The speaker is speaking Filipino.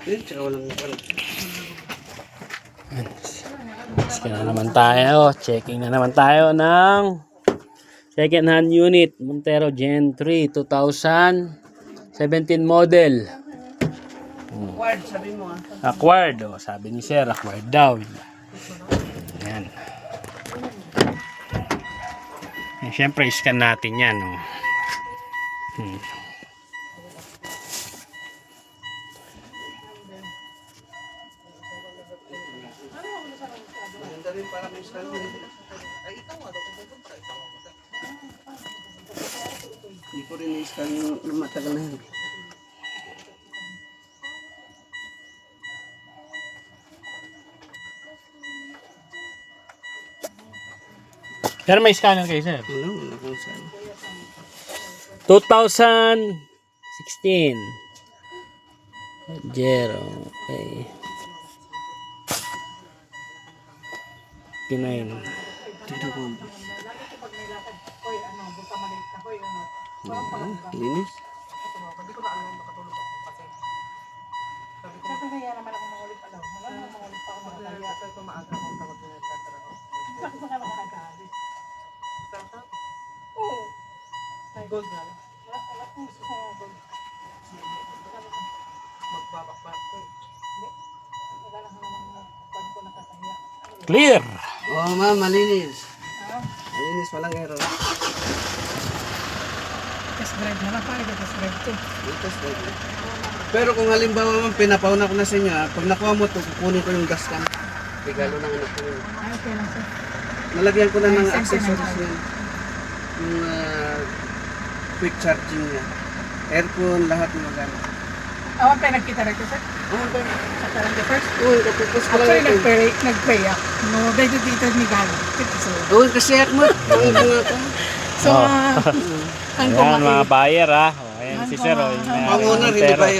Tsaka walang Checking na naman tayo. Checking na naman tayo ng second hand unit. Montero Gen 3 2017 model. word, sabi mo ah. Acquired. Oh, sabi ni Sir, acquired daw. Yan. Eh, siyempre, scan natin yan. Oh. Maganda rin para may scan. Ay, ikaw nga daw pupunta. Hindi ko rin i-scan yung matagal na yun. Pero may scanner kayo, Sir. Wala kung saan. 2016. Zero. Okay. 59. Dito ko. Linis. Gold na lang. Clear. Oh, ma'am, malinis. Malinis, walang error. Test drive na lang pare, test drive to. Test drive. Pero kung halimbawa ma'am, pinapauna ko na sa inyo, pag nakuha mo ito, kukunin ko yung gas cam. Regalo ng anak ko yun. Ay, okay lang sir. Nalagyan ko na ng Ay, accessories yan. Yung quick charging niya. Aircon, lahat ng magana. Awan pa nagkita rin ko sir. Oh, okay. Sa 41st. Oo, kapupos ko lang Actually, ito. nag-pray ako. No, dahil dito ni Galo. So, Oo, kasi ako ang bunga ko. so Ayan, mga buyer, ha. Oh, ayan si Sir. Oh, yung may-ari ng Pang-owner, hindi Montero. ba yun?